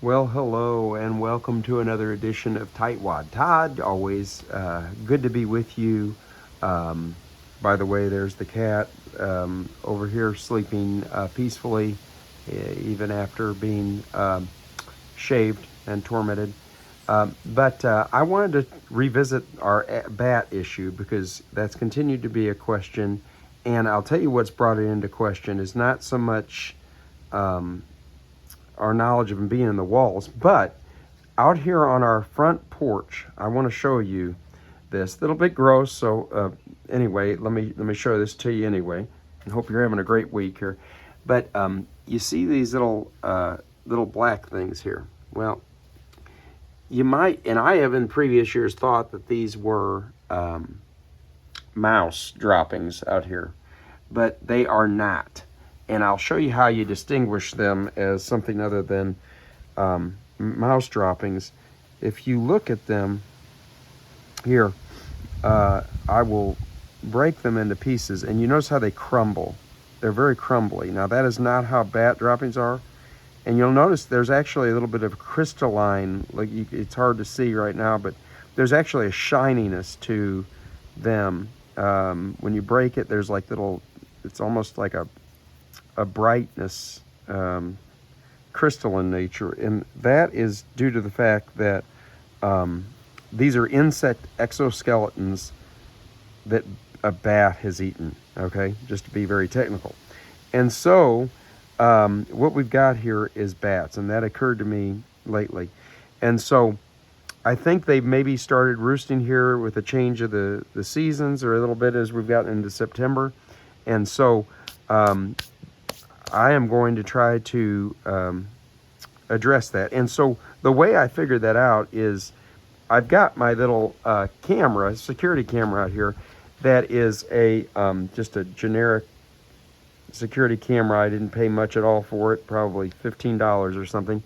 Well, hello, and welcome to another edition of Tightwad. Todd, always good to be with you. Um, by the way, there's the cat over here sleeping peacefully, even after being shaved and tormented. But I wanted to revisit our bat issue because that's continued to be a question. And I'll tell you what's brought it into question is not so much our knowledge of them being in the walls, but out here on our front porch, I want to show you this. A little bit gross, so anyway, let me show this to you anyway. I hope you're having a great week here. But you see these little black things here. Well, you might, and I have in previous years thought that these were mouse droppings out here, but they are not. And I'll show you how you distinguish them as something other than mouse droppings. If you look at them here, I will break them into pieces, and you notice how they crumble. They're very crumbly. Now that is not how bat droppings are, and you'll notice there's actually a little bit of crystalline, it's hard to see right now, but there's actually a shininess to them. When you break it, there's like little, it's almost like a brightness, crystalline nature, and that is due to the fact that these are insect exoskeletons that a bat has eaten, okay, just to be very technical. And so what we've got here is bats, and that occurred to me lately. And so I think they maybe started roosting here with a change of the seasons, or a little bit as we've gotten into September. And so I am going to try to address that. And so the way I figured that out is I've got my little camera, security camera out here, that is a just a generic security camera. I didn't pay much at all for it, probably $15 or something.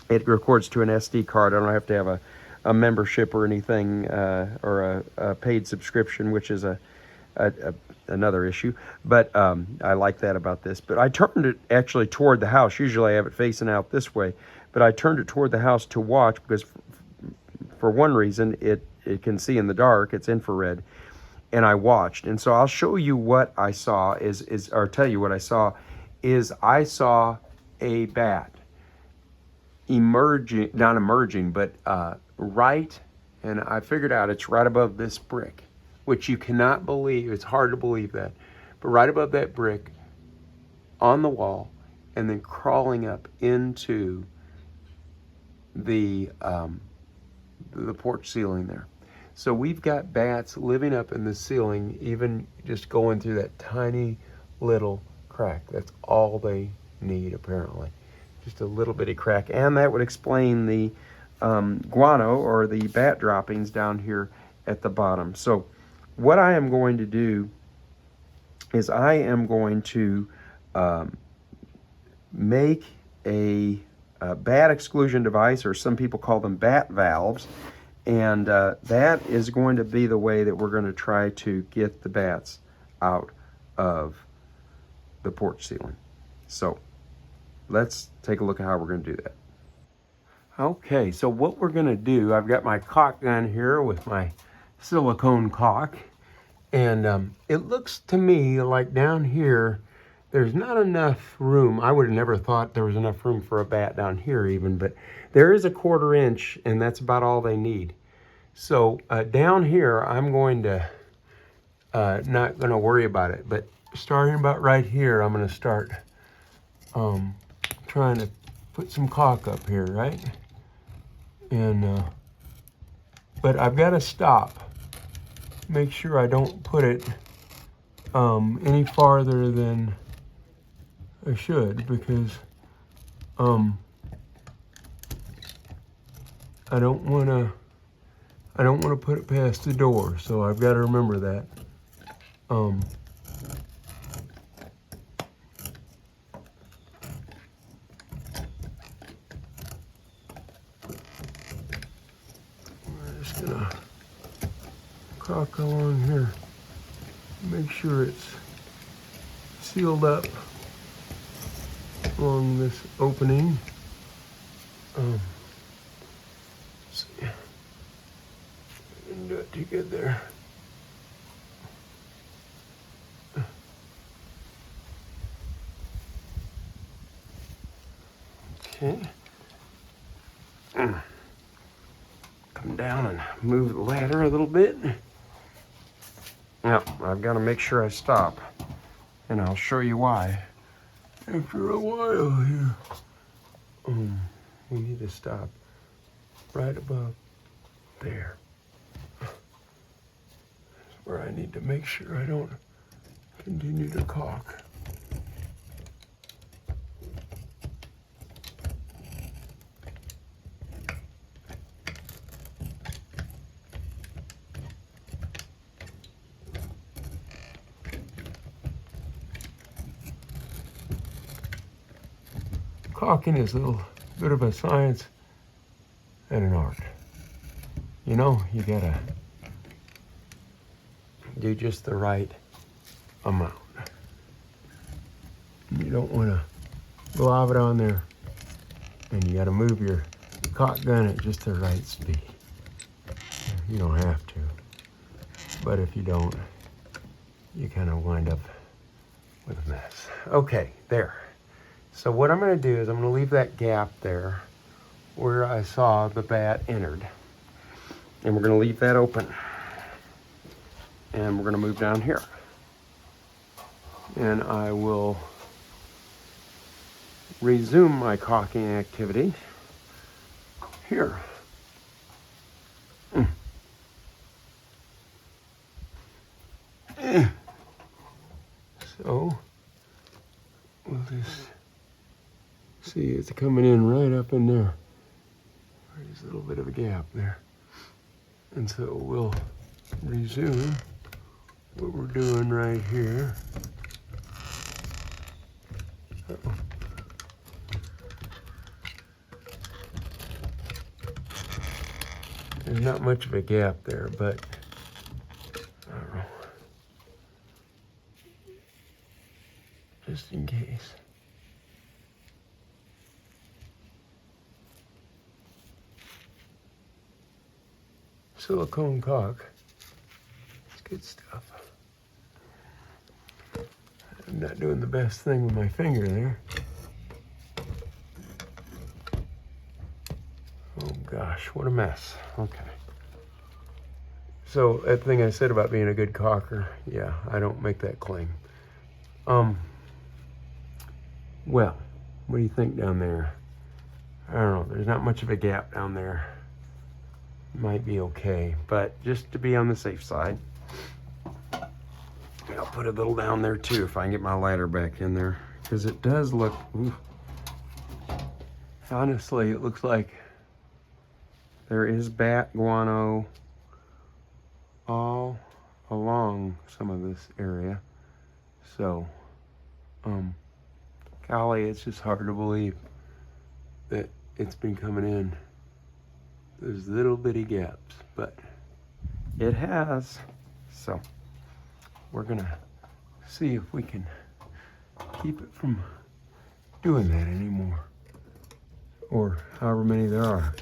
It records to an SD card. I don't have to have a membership or anything, or a paid subscription, which is another issue. But I like that about this. But I turned it actually toward the house. Usually I have it facing out this way, but I turned it toward the house to watch because for one reason, it can see in the dark. It's infrared. And I watched. And so I'll show you what I saw or tell you what I saw is I saw a bat emerging, not emerging, but right, and I figured out it's right above this brick, which you cannot believe. It's hard to believe that. But right above that brick on the wall, and then crawling up into the porch ceiling there. So we've got bats living up in the ceiling, even just going through that tiny little crack. That's all they need, apparently. Just a little bitty crack. And that would explain the guano, or the bat droppings down here at the bottom. So what I am going to do is I am going to make a bat exclusion device, or some people call them bat valves. And that is going to be the way that we're going to try to get the bats out of the porch ceiling. So let's take a look at how we're going to do that. Okay, so what we're going to do, I've got my caulk gun here with my silicone caulk. And it looks to me like down here, there's not enough room. I would have never thought there was enough room for a bat down here even, but there is a 1/4 inch, and that's about all they need. So down here, I'm going to, not going to worry about it, but starting about right here, I'm going to start trying to put some caulk up here, right? And, but I've got to stop. Make sure I don't put it any farther than I should, because I don't want to put it past the door, so I've got to remember that. We're just gonna caulk along here, make sure it's sealed up along this opening. pretty good there. Okay. Come down and move the ladder a little bit. Now, I've got to make sure I stop, and I'll show you why after a while here. We need to stop right above there. That's where I need to make sure I don't continue to caulk. Caulking is a little bit of a science and an art. You know, you gotta do just the right amount. You don't wanna glob it on there, and you gotta move your caulk gun at just the right speed. You don't have to, but if you don't, you kind of wind up with a mess. Okay, there. So what I'm going to do is I'm going to leave that gap there where I saw the bat entered. And we're going to leave that open. And we're going to move down here. And I will resume my caulking activity here. So we'll just see it's coming in right up in there. There's a little bit of a gap there. And so we'll resume what we're doing right here. Uh-oh. There's not much of a gap there, but I don't know. Just in case. Silicone caulk. It's good stuff. I'm not doing the best thing with my finger there. Oh gosh, what a mess. Okay. So that thing I said about being a good caulker, yeah, I don't make that claim. Well, what do you think down there? I don't know, there's not much of a gap down there. Might be okay, but just to be on the safe side, I'll put a little down there too if I can get my ladder back in there, because it does look, ooh, honestly, it looks like there is bat guano all along some of this area. So, golly, it's just hard to believe that it's been coming in. There's little bitty gaps, but it has. So we're gonna see if we can keep it from doing that anymore, or however many there are.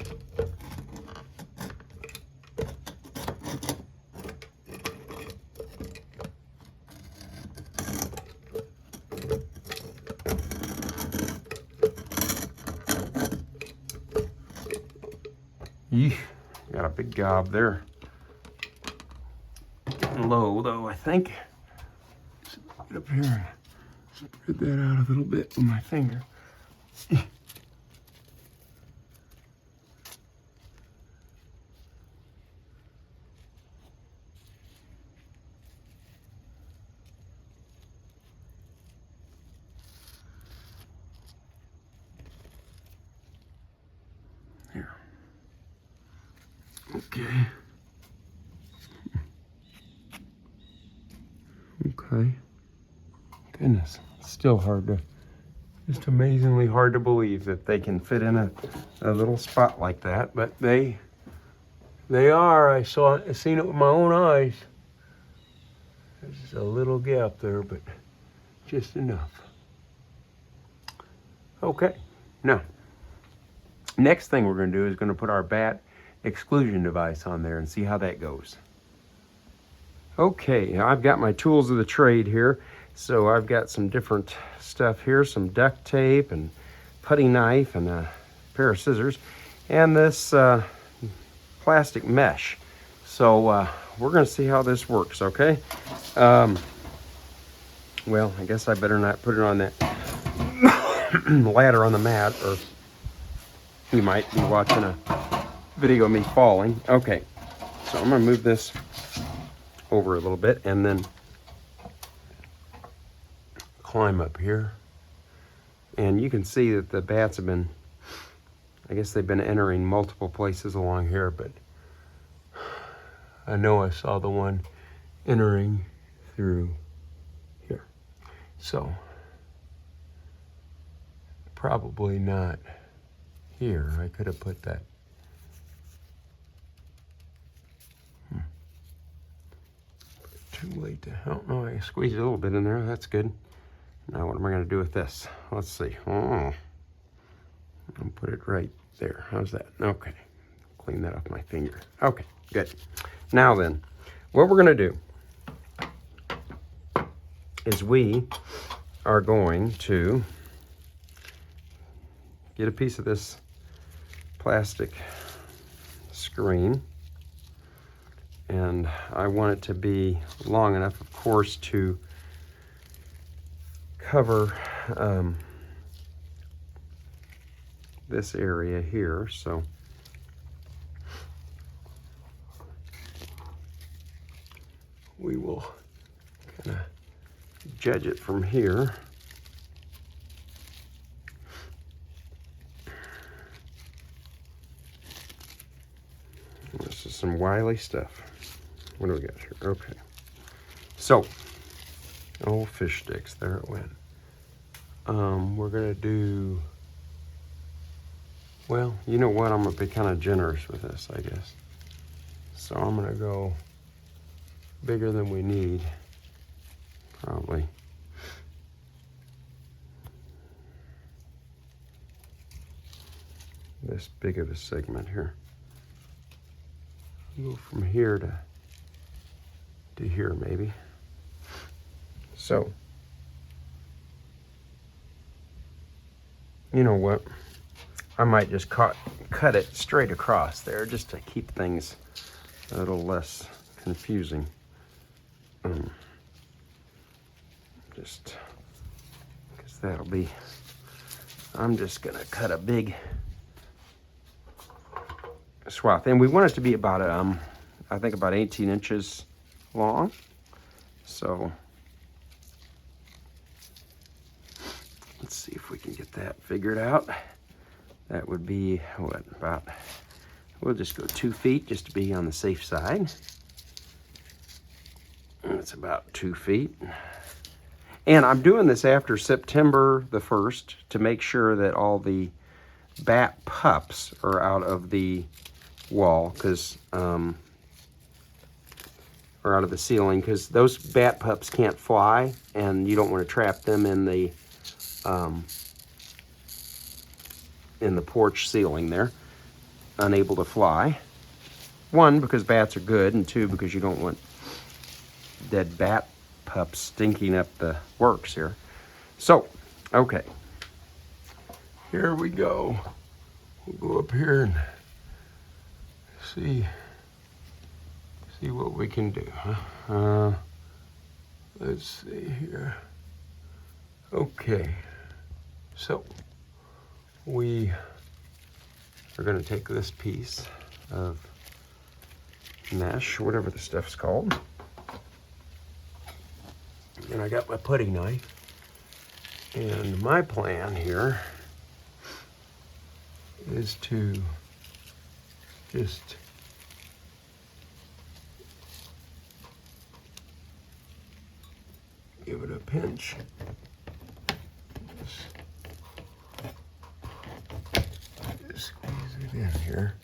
Yeesh, got a big gob there. Getting low though, I think. Just get up here and spread that out a little bit with my finger. Here. Okay. Okay. Goodness, it's still hard to, just amazingly hard to believe that they can fit in a little spot like that, but they are. I seen it with my own eyes. There's a little gap there, but just enough. Okay, now, next thing we're gonna do is gonna put our bat exclusion device on there and see how that goes. Okay, I've got my tools of the trade here. So I've got some different stuff here, some duct tape and putty knife and a pair of scissors and this plastic mesh. So we're going to see how this works, okay? Well, I guess I better not put it on that ladder on the mat, or you might be watching a video of me falling. Okay, so I'm going to move this over a little bit and then climb up here. And you can see that the bats have been, I guess they've been entering multiple places along here, but I know I saw the one entering through here. So probably not here. I could have put that. Too late to help. Oh, I squeezed a little bit in there. That's good. Now what am I going to do with this? Let's see. Oh, I'll put it right there. How's that? Okay. Clean that off my finger. Okay, good. Now then, what we're going to do is we are going to get a piece of this plastic screen, and I want it to be long enough, of course, to cover this area here. So we will kind of judge it from here. This is some wily stuff. What do we got here? Okay. So, oh, fish sticks, there it went. We're gonna do, well, you know what? I'm gonna be kind of generous with this, I guess. So I'm gonna go bigger than we need, probably. This big of a segment here. Go from here to here, maybe. So, you know what? I might just cut it straight across there just to keep things a little less confusing. Just because that'll be, I'm just gonna cut a big swath, and we want it to be about I think about 18 inches long. So let's see if we can get that figured out. That would be what, about, we'll just go 2 feet just to be on the safe side. That's about 2 feet. And I'm doing this after September the 1st to make sure that all the bat pups are out of the wall, because or out of the ceiling, because those bat pups can't fly, and you don't want to trap them in the porch ceiling there, unable to fly. 1, because bats are good, and 2, because you don't want dead bat pups stinking up the works here. So, okay, here we go. We'll go up here and see what we can do. Let's see here. Okay, so we are going to take this piece of mesh, whatever the stuff's called, and I got my putty knife, and my plan here is to just give it a pinch. Just squeeze it in here.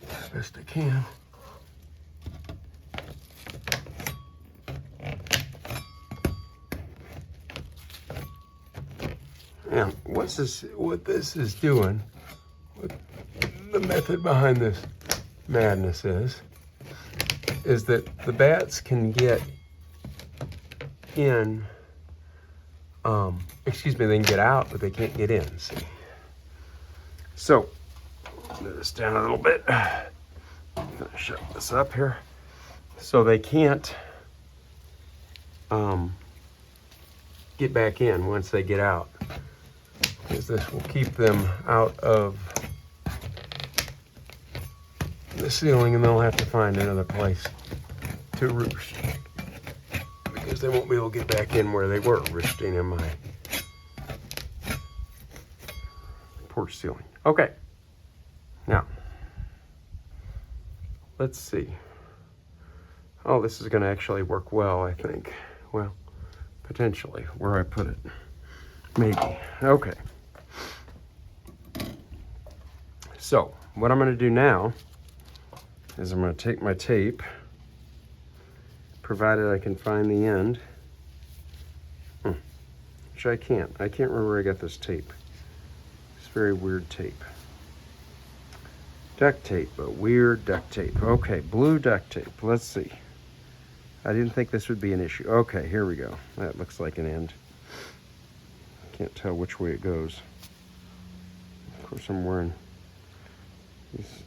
As best I can. And what this is doing, what the method behind this madness is that the bats can get in, excuse me, they can get out, but they can't get in, see? So, move this down a little bit. I'm gonna shut this up here. So they can't get back in once they get out, because this will keep them out of the ceiling and they'll have to find another place to roost, because they won't be able to get back in where they were roosting in my porch ceiling. Okay, now let's see. Oh, this is going to actually work well, I think. Well, potentially, where I put it. Maybe. Okay. So, what I'm going to do now is I'm going to take my tape, provided I can find the end, which I can't. I can't remember where I got this tape. It's very weird tape. Duct tape, but weird duct tape. Okay, blue duct tape. Let's see. I didn't think this would be an issue. Okay, here we go. That looks like an end. Can't tell which way it goes. Of course, I'm wearing these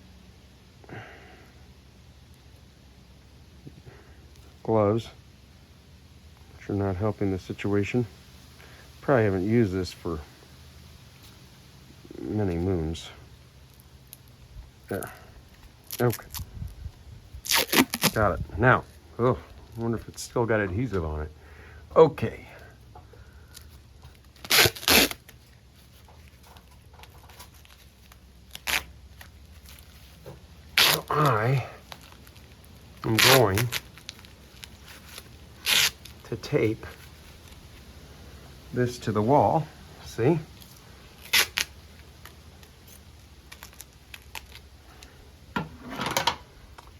gloves, which are not helping the situation. Probably haven't used this for many moons. There. Okay. Got it. Now, oh, I wonder if it's still got adhesive on it. Okay. So I am going to tape this to the wall. See?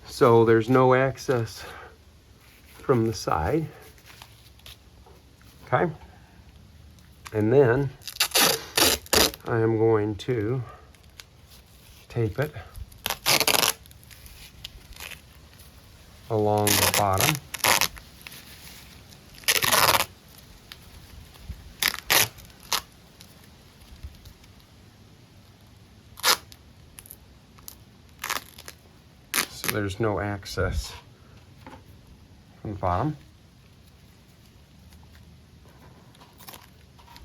So there's no access from the side. Okay? And then I am going to tape it along the bottom. So there's no access from the bottom.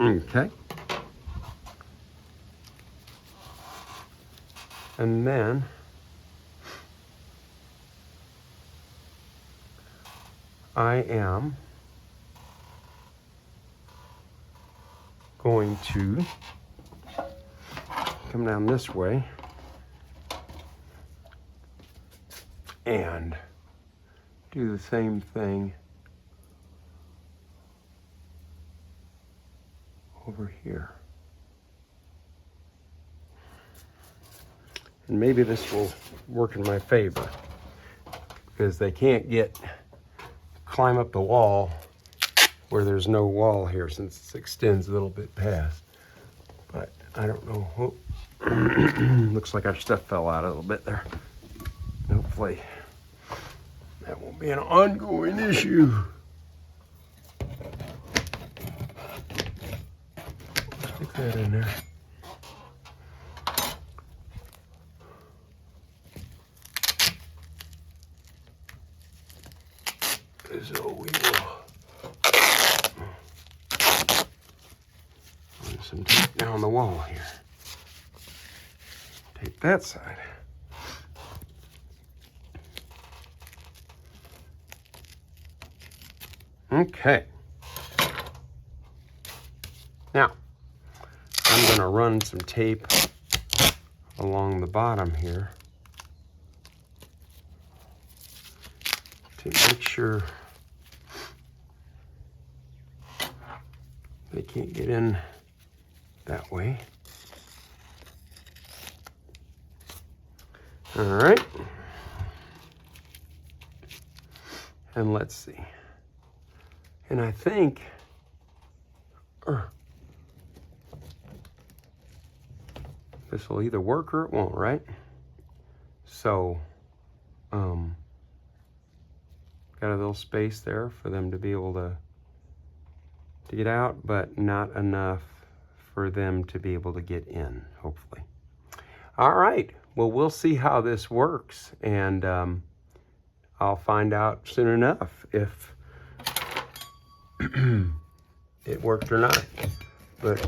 Okay. And then I am going to come down this way and do the same thing over here. And maybe this will work in my favor, because they can't climb up the wall where there's no wall here, since it extends a little bit past. But I don't know. Oh. Looks like our stuff fell out a little bit there. Hopefully that won't be an ongoing issue. Stick that in there. So we will put some tape down the wall here. Tape that side. Okay. Now, I'm going to run some tape along the bottom here to make sure they can't get in that way. All right. And let's see. And I think this will either work or it won't, right? So, got a little space there for them to be able to get out, but not enough for them to be able to get in, hopefully. All right, well, we'll see how this works, and I'll find out soon enough if it worked or not. But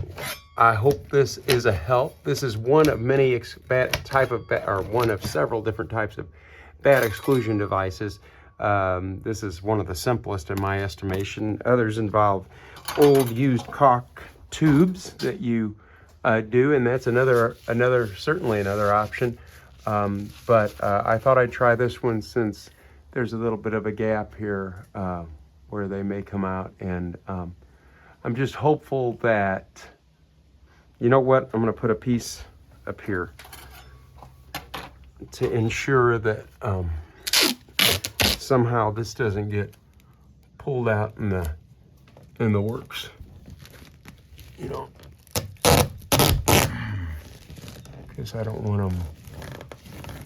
I hope this is a help. This is one of many one of several different types of bat exclusion devices. This is one of the simplest in my estimation. Others involve old used caulk tubes that you do, and that's certainly another option. But I thought I'd try this one since there's a little bit of a gap here where they may come out, and I'm just hopeful that, you know what, I'm going to put a piece up here to ensure that somehow this doesn't get pulled out in the works, you know, because I don't want them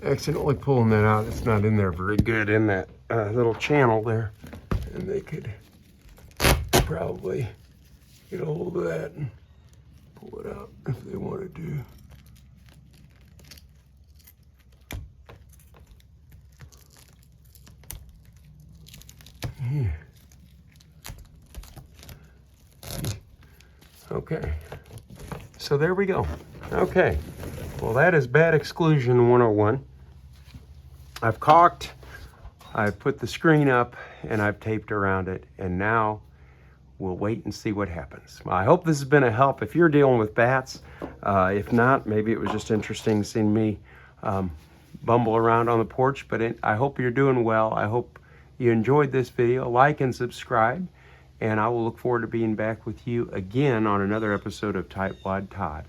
accidentally pulling that out. It's not in there very good in that little channel there, and they could probably get a hold of that and pull it out if they want to do. Yeah. Okay, so there we go. Okay, well, that is Bat Exclusion 101. I've caulked, I've put the screen up, and I've taped around it, and now we'll wait and see what happens. I hope this has been a help if you're dealing with bats. If not, maybe it was just interesting seeing me bumble around on the porch, but I hope you're doing well. I hope you enjoyed this video. Like and subscribe, and I will look forward to being back with you again on another episode of Tightwad Todd.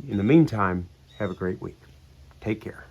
In the meantime, have a great week. Take care.